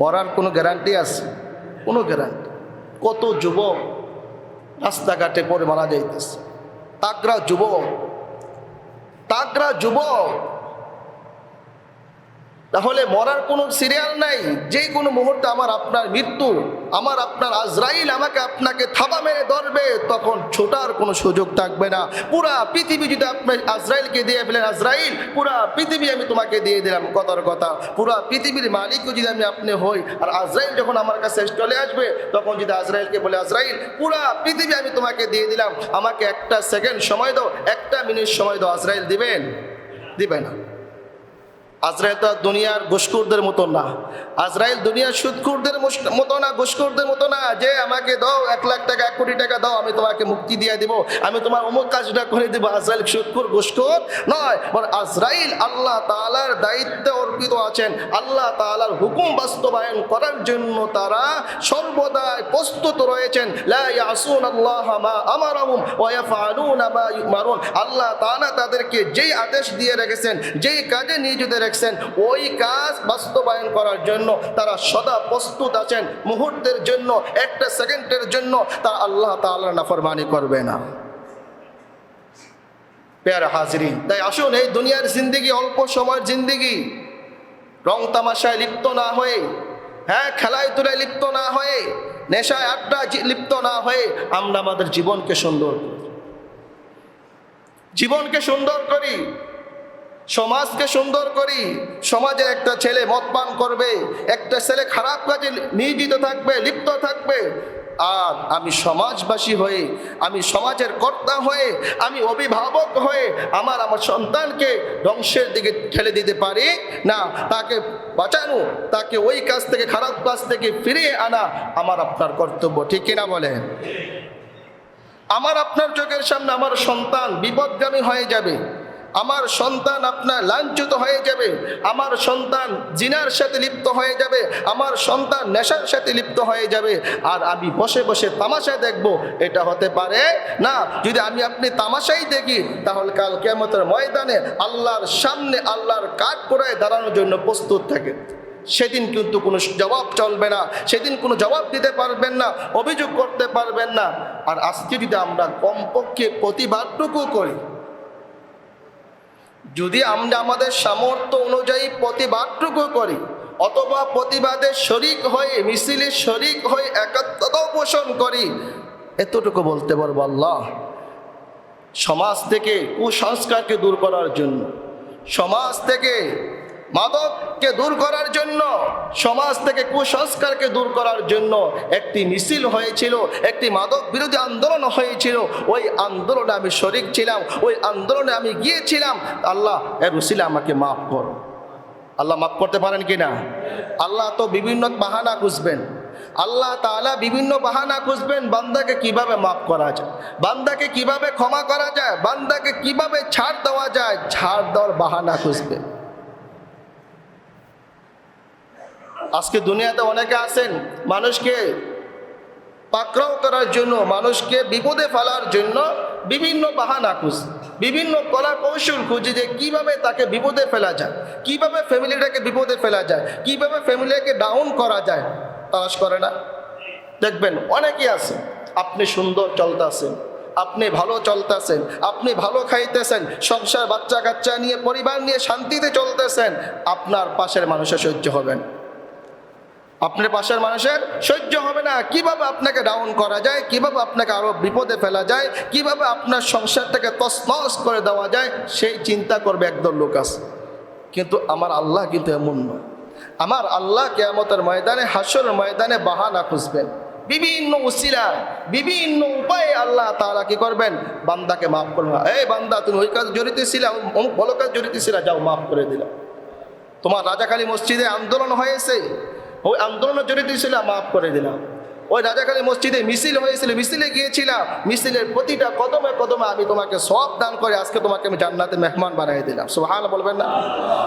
মরার কোনো গ্যারান্টি আছে? কোনো গ্যারান্টি। কত যুবক রাস্তাঘাটে পড়ে মারা যাইতেছে, তাগড়া যুবক, তাগড়া যুবক। তাহলে মরার কোনো সিরিয়াল নাই, যে কোনো মুহূর্তে আমার আপনার মৃত্যু, আমার আপনার আজরাইল আমাকে আপনাকে থাবা মেরে ধরবে, তখন ছোটার কোনো সুযোগ থাকবে না। পুরা পৃথিবী যদি আপনি আজরাইলকে দিয়ে ফেলেন, আজরাইল পুরা পৃথিবী আমি তোমাকে দিয়ে দিলাম, কথার কথা পুরা পৃথিবীর মালিকও যদি আমি আপনি হই, আর আজরাইল যখন আমার কাছে চলে আসবে, তখন যদি আজরাইলকে বলে, আজরাইল পুরা পৃথিবী আমি তোমাকে দিয়ে দিলাম, আমাকে একটা সেকেন্ড সময় দাও, একটা মিনিট সময় দাও, আজরাইল দিবেন? দিবে না। আজরাইল তো দুনিয়ার ঘুষখোরদের মতো না, আজরাইল দুনিয়ার সুদখোরদের মতো না, ঘুষখোরদের মতো না, যে আমাকে দাও 1 লাখ টাকা 1 কোটি টাকা দাও, আমি তোমাকে মুক্তি দিয়ে দিব, আমি তোমার অমুক কাজটা করে দিব। আজরাইল সুদখোর ঘুষখোর নয়, বরং আজরাইল আল্লাহ তাআলার দায়িত্বে অর্পিত আছেন, আল্লাহ তাআলার হুকুম বাস্তবায়ন করার জন্য তারা সর্বদাই প্রস্তুত রয়েছেন। লা ইয়াসুনাল্লাহা মা আমারহুম ওয়া ইয়াফআলুনা মা ইউমারুন। আল্লাহ তাআলা তাদেরকে যেই আদেশ দিয়ে রেখেছেন, যেই কাজে নিয়োজিত রেখেছেন, ওই কাজ বাস্তবায়ন করার জন্য তারা সদা প্রস্তুত আছেন। মুহূর্তের জন্য, একটা সেকেন্ডের জন্য তারা আল্লাহ তাআলার নাফরমানি করবে না। প্যারা হাজরিন, তাই আসুন এই দুনিয়ার জিন্দেগি অল্প সময়ের জিন্দেগি, রং তামাশায় লিপ্ত না হয়ে, খেলায় তুলায় লিপ্ত না হয়ে, নেশায় আড্ডা লিপ্ত না হয়ে আমরা আমাদের জীবনকে সুন্দর করি, জীবনকে সুন্দর করি, সমাজকে সুন্দর করি। সমাজের একটা ছেলে মদ পান করবে, একটা ছেলে খারাপ কাজে নিয়োজিত থাকবে, লিপ্ত থাকবে, আর আমি সমাজবাসী হয়ে, আমি সমাজের কর্তা হয়ে, আমি অভিভাবক হয়ে আমার সন্তানকে ধ্বংসের দিকে ঠেলে দিতে পারি না। তাকে বাঁচানো, তাকে ওই কাজ থেকে, খারাপ কাজ থেকে ফিরিয়ে আনা আমার আপনার কর্তব্য, ঠিক কিনা বলেন? আমার আপনার চোখের সামনে আমার সন্তান বিপদগামী হয়ে যাবে, আমার সন্তান আপনার লাঞ্ছিত হয়ে যাবে, আমার সন্তান জিনার সাথে লিপ্ত হয়ে যাবে, আমার সন্তান নেশার সাথে লিপ্ত হয়ে যাবে, আর আমি বসে বসে তামাশা দেখব, এটা হতে পারে না। যদি আমি আপনি তামাশাই দেখি, তাহলে কাল কিয়ামতের ময়দানে আল্লাহর সামনে আল্লাহর কাঠগড়ায় দাঁড়ানোর জন্য প্রস্তুত থাকে। সেদিন কিন্তু কোনো জবাব চলবে না, সেদিন কোনো জবাব দিতে পারবেন না, অভিযোগ করতে পারবেন না। আর আজকে যদি আমরা কমপক্ষে প্রতিবাদটুকু করি, যদি আমরা আমাদের সামর্থ্য অনুযায়ী প্রতিবাদটুকু করি, অথবা প্রতিবাদের শরিক হয়ে, মিছিলের শরিক হয়ে একাত্মতা পোষণ করি, এতটুকু বলতে পারবো, আল্লাহ সমাজ থেকে কুসংস্কারকে দূর করার জন্য, সমাজ থেকে মাদককে দূর করার জন্য, সমাজ থেকে কুসংস্কারকে দূর করার জন্য একটি মিছিল হয়েছিল, একটি মাদক বিরোধী আন্দোলন হয়েছিল। ওই আন্দোলনে আমি শরিক ছিলাম, ওই আন্দোলনে আমি গিয়েছিলাম। আল্লাহ এর উসিলা আমাকে মাফ করো। আল্লাহ মাফ করতে পারেন কি না? আল্লাহ তো বিভিন্ন বাহানা খুঁজবেন, আল্লাহ তাআলা বিভিন্ন বাহানা খুঁজবেন বান্দাকে কিভাবে মাফ করা যায়, বান্দাকে কিভাবে ক্ষমা করা যায়, বান্দাকে কিভাবে ছাড় দেওয়া যায়, ছাড় দেওয়ার বাহানা খুঁজবেন। আজকে দুনিয়াতে অনেকে আছেন মানুষকে পাকড়াও করার জন্য, মানুষকে বিপদে ফেলার জন্য বিভিন্ন বাহানা খুঁজে, বিভিন্ন কলা কৌশল খুঁজে, যে কিভাবে তাকে বিপদে ফেলা যায়, কিভাবে ফ্যামিলিটাকে বিপদে ফেলা যায়, কিভাবে ফ্যামিলিকে ডাউন করা যায়, তালাশ করে না? দেখবেন অনেকেই আছে, আপনি সুন্দর চলতেছেন, আপনি ভালো চলতেছেন, আপনি ভালো খাইতেছেন, সংসার বাচ্চা কাচ্চা নিয়ে, পরিবার নিয়ে শান্তিতে চলতেছেন, আপনার পাশের মানুষের সহ্য হবে না, আপনার পাশের মানুষের সহ্য হবে না। কিভাবে আপনাকে ডাউন করা যায়, কিভাবে আপনাকে আরো বিপদে ফেলা যায়, কিভাবে আপনার সংসারটাকে তছনছ করে দেওয়া যায়, সেই চিন্তা করবে একদল লোক আছে। কিন্তু আমার আল্লাহ কিন্তু এমন নয়। আমার আল্লাহ কিয়ামতের ময়দানে, হাসরের ময়দানে বাহানা খুঁজবেন, বিভিন্ন উসিলা, বিভিন্ন উপায়ে আল্লাহ তাআলা কি করবেন, বান্দাকে মাফ করবেন। এই বান্দা, তুমি ওই কাজ জড়িত ছিলা, অমুক ভালো কাজ জড়িত ছিলা, যাও মাফ করে দিলাম। তোমার রাজাখালী মসজিদে আন্দোলন হয়েছে, ওই আন্দোলনে জড়িত ছিল, মাফ করে দিলাম। ওই রাজাখালী মসজিদে মিছিল হয়েছিল, মিছিলে গিয়েছিলাম, মিছিলের প্রতিটা কদমে কদমে আমি তোমাকে সওয়াব দান করে আজকে তোমাকে আমি জান্নাতে মেহমান বানিয়ে দিলাম। সুবহানাল্লাহ বলবেন না?